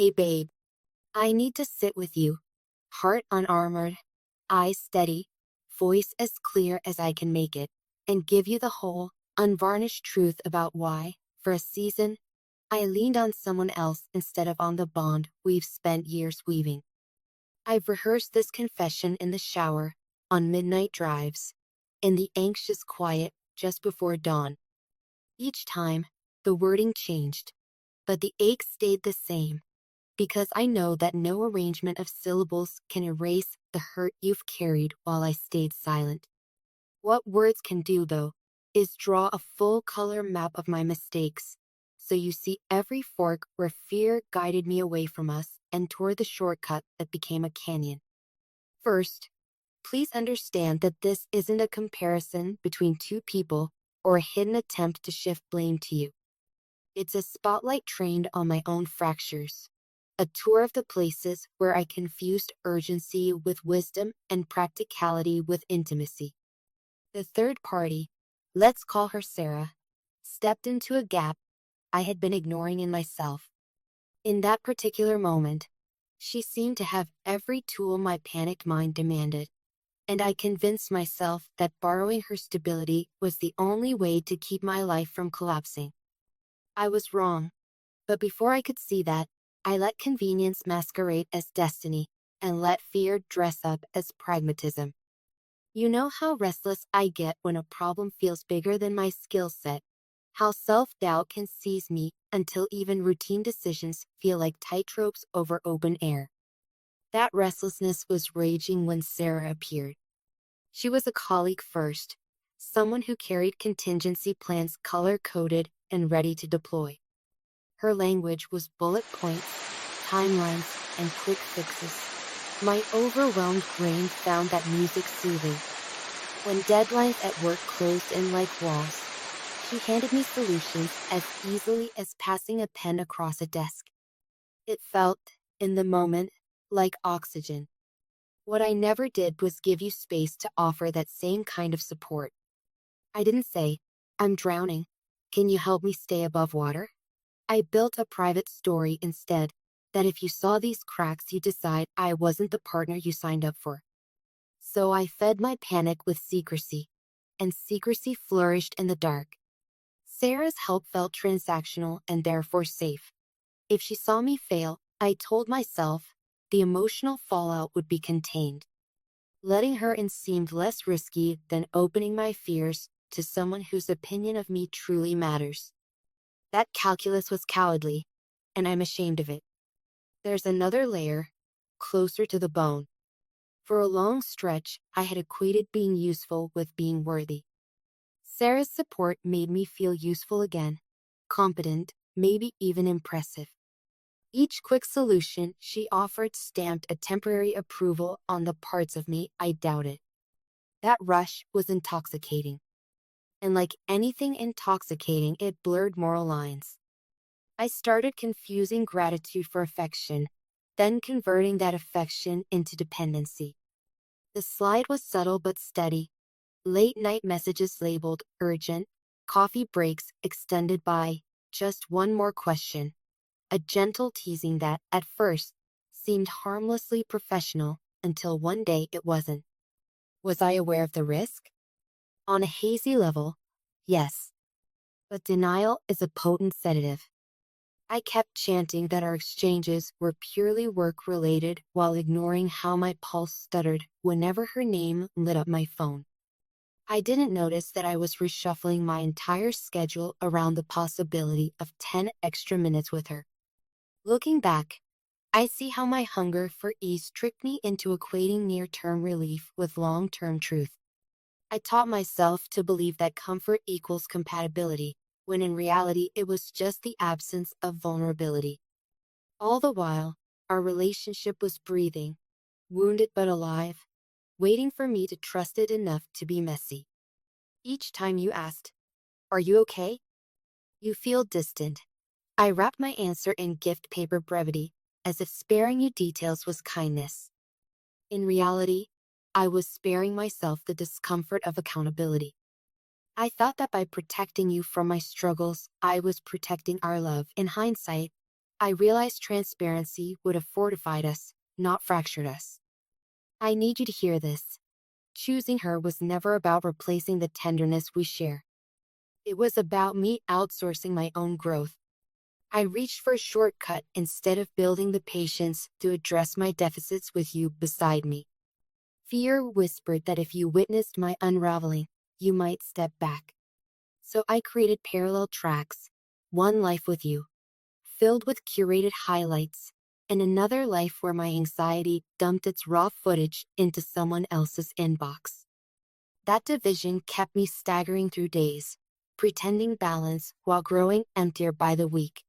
Hey babe, I need to sit with you. Heart unarmored, eyes steady, voice as clear as I can make it, and give you the whole, unvarnished truth about why, for a season, I leaned on someone else instead of on the bond we've spent years weaving. I've rehearsed this confession in the shower, on midnight drives, in the anxious quiet just before dawn. Each time, the wording changed, but the ache stayed the same, because I know that no arrangement of syllables can erase the hurt you've carried while I stayed silent. What words can do, though, is draw a full-color map of my mistakes, so you see every fork where fear guided me away from us and toward the shortcut that became a canyon. First, please understand that this isn't a comparison between two people or a hidden attempt to shift blame to you. It's a spotlight trained on my own fractures, a tour of the places where I confused urgency with wisdom and practicality with intimacy. The third party, let's call her Sarah, stepped into a gap I had been ignoring in myself. In that particular moment, she seemed to have every tool my panicked mind demanded, and I convinced myself that borrowing her stability was the only way to keep my life from collapsing. I was wrong, but before I could see that, I let convenience masquerade as destiny and let fear dress up as pragmatism. You know how restless I get when a problem feels bigger than my skill set, how self-doubt can seize me until even routine decisions feel like tightropes over open air. That restlessness was raging when Sarah appeared. She was a colleague first, someone who carried contingency plans color-coded and ready to deploy. Her language was bullet points, timelines, and quick fixes. My overwhelmed brain found that music soothing. When deadlines at work closed in like walls, she handed me solutions as easily as passing a pen across a desk. It felt, in the moment, like oxygen. What I never did was give you space to offer that same kind of support. I didn't say, I'm drowning. Can you help me stay above water? I built a private story instead, that if you saw these cracks you'd decide I wasn't the partner you signed up for. So I fed my panic with secrecy, and secrecy flourished in the dark. Sarah's help felt transactional and therefore safe. If she saw me fail, I told myself, the emotional fallout would be contained. Letting her in seemed less risky than opening my fears to someone whose opinion of me truly matters. That calculus was cowardly, and I'm ashamed of it. There's another layer, closer to the bone. For a long stretch, I had equated being useful with being worthy. Sarah's support made me feel useful again, competent, maybe even impressive. Each quick solution she offered stamped a temporary approval on the parts of me I doubted. That rush was intoxicating. And like anything intoxicating, it blurred moral lines. I started confusing gratitude for affection, then converting that affection into dependency. The slide was subtle but steady. Late-night messages labeled urgent, coffee breaks extended by just one more question. A gentle teasing that, at first, seemed harmlessly professional until one day it wasn't. Was I aware of the risk? On a hazy level, yes. But denial is a potent sedative. I kept chanting that our exchanges were purely work-related while ignoring how my pulse stuttered whenever her name lit up my phone. I didn't notice that I was reshuffling my entire schedule around the possibility of 10 extra minutes with her. Looking back, I see how my hunger for ease tricked me into equating near-term relief with long-term truth. I taught myself to believe that comfort equals compatibility, when in reality it was just the absence of vulnerability. All the while, our relationship was breathing, wounded but alive, waiting for me to trust it enough to be messy. Each time you asked, "Are you okay?" you feel distant. I wrapped my answer in gift paper brevity, as if sparing you details was kindness. In reality, I was sparing myself the discomfort of accountability. I thought that by protecting you from my struggles, I was protecting our love. In hindsight, I realized transparency would have fortified us, not fractured us. I need you to hear this. Choosing her was never about replacing the tenderness we share. It was about me outsourcing my own growth. I reached for a shortcut instead of building the patience to address my deficits with you beside me. Fear whispered that if you witnessed my unraveling, you might step back. So I created parallel tracks, one life with you, filled with curated highlights, and another life where my anxiety dumped its raw footage into someone else's inbox. That division kept me staggering through days, pretending balance while growing emptier by the week.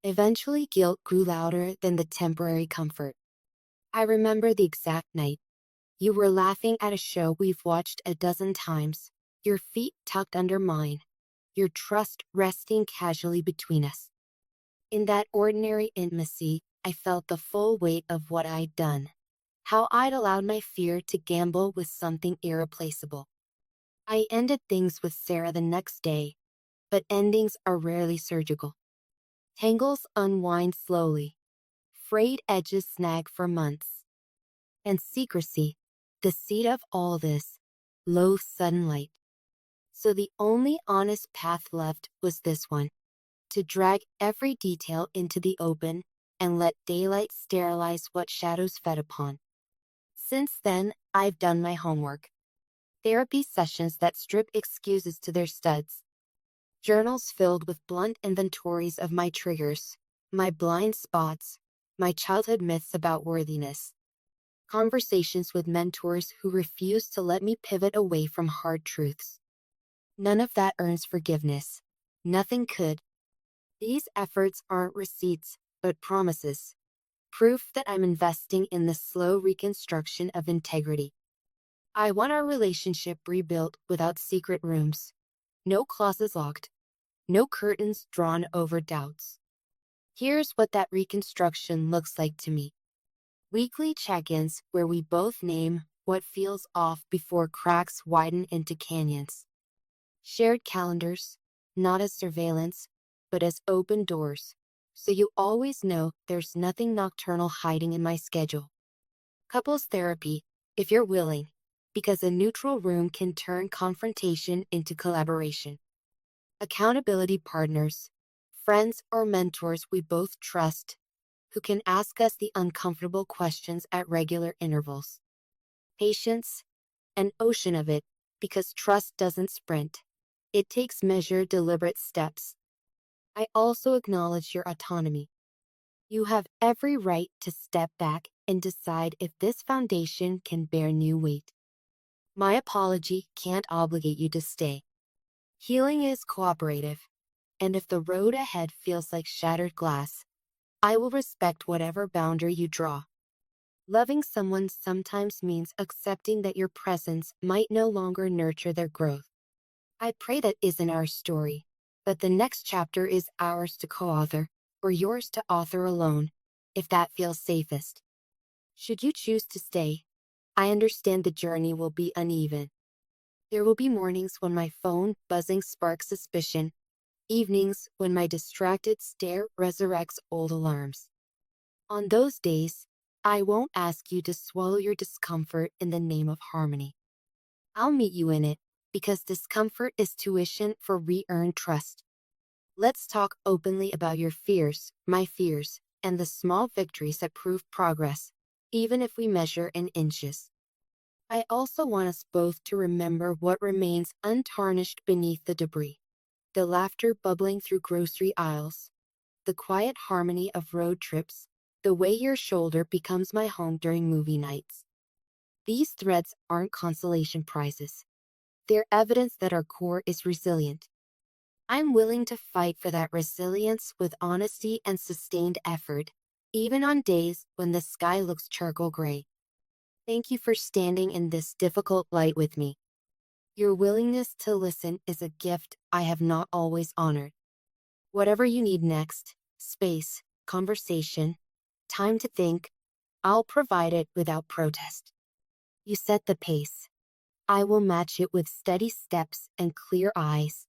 Eventually, guilt grew louder than the temporary comfort. I remember the exact night. You were laughing at a show we've watched a dozen times, your feet tucked under mine, your trust resting casually between us. In that ordinary intimacy, I felt the full weight of what I'd done. How I'd allowed my fear to gamble with something irreplaceable. I ended things with Sarah the next day, but endings are rarely surgical. Tangles unwind slowly. Frayed edges snag for months. And secrecy, the seed of all this, loathes sudden light. So the only honest path left was this one. To drag every detail into the open and let daylight sterilize what shadows fed upon. Since then, I've done my homework. Therapy sessions that strip excuses to their studs. Journals filled with blunt inventories of my triggers, my blind spots, my childhood myths about worthiness. Conversations with mentors who refuse to let me pivot away from hard truths. None of that earns forgiveness. Nothing could. These efforts aren't receipts, but promises. Proof that I'm investing in the slow reconstruction of integrity. I want our relationship rebuilt without secret rooms. No closets locked. No curtains drawn over doubts. Here's what that reconstruction looks like to me. Weekly check-ins where we both name what feels off before cracks widen into canyons. Shared calendars, not as surveillance, but as open doors, so you always know there's nothing nocturnal hiding in my schedule. Couples therapy, if you're willing, because a neutral room can turn confrontation into collaboration. Accountability partners, friends or mentors we both trust, who can ask us the uncomfortable questions at regular intervals. Patience, an ocean of it, because trust doesn't sprint. It takes measured, deliberate steps. I also acknowledge your autonomy. You have every right to step back and decide if this foundation can bear new weight. My apology can't obligate you to stay. Healing is cooperative, and if the road ahead feels like shattered glass, I will respect whatever boundary you draw. Loving someone sometimes means accepting that your presence might no longer nurture their growth. I pray that isn't our story, but the next chapter is ours to co-author, or yours to author alone, if that feels safest. Should you choose to stay, I understand the journey will be uneven. There will be mornings when my phone buzzing sparks suspicion, evenings when my distracted stare resurrects old alarms. On those days, I won't ask you to swallow your discomfort in the name of harmony. I'll meet you in it, because discomfort is tuition for re-earned trust. Let's talk openly about your fears, my fears, and the small victories that prove progress, even if we measure in inches. I also want us both to remember what remains untarnished beneath the debris. The laughter bubbling through grocery aisles, the quiet harmony of road trips, the way your shoulder becomes my home during movie nights. These threads aren't consolation prizes. They're evidence that our core is resilient. I'm willing to fight for that resilience with honesty and sustained effort, even on days when the sky looks charcoal gray. Thank you for standing in this difficult light with me. Your willingness to listen is a gift I have not always honored. Whatever you need next, space, conversation, time to think, I'll provide it without protest. You set the pace. I will match it with steady steps and clear eyes.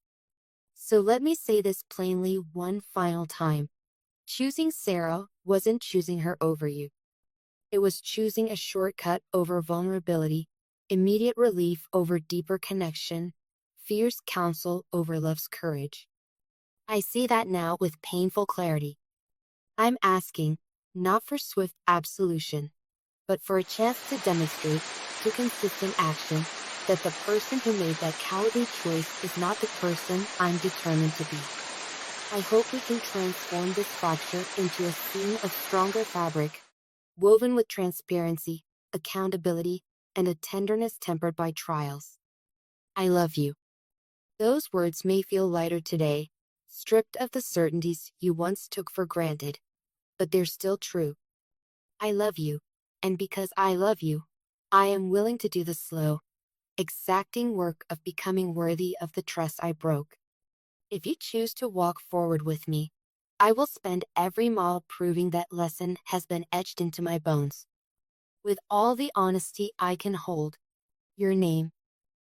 So let me say this plainly one final time. Choosing Sarah wasn't choosing her over you. It was choosing a shortcut over vulnerability, immediate relief over deeper connection, fierce counsel over love's courage. I see that now with painful clarity. I'm asking, not for swift absolution, but for a chance to demonstrate, through consistent action, that the person who made that cowardly choice is not the person I'm determined to be. I hope we can transform this fracture into a seam of stronger fabric, woven with transparency, accountability, and a tenderness tempered by trials. I love you. Those words may feel lighter today, stripped of the certainties you once took for granted, but they're still true. I love you, and because I love you, I am willing to do the slow, exacting work of becoming worthy of the trust I broke. If you choose to walk forward with me, I will spend every mile proving that lesson has been etched into my bones. With all the honesty I can hold, your name,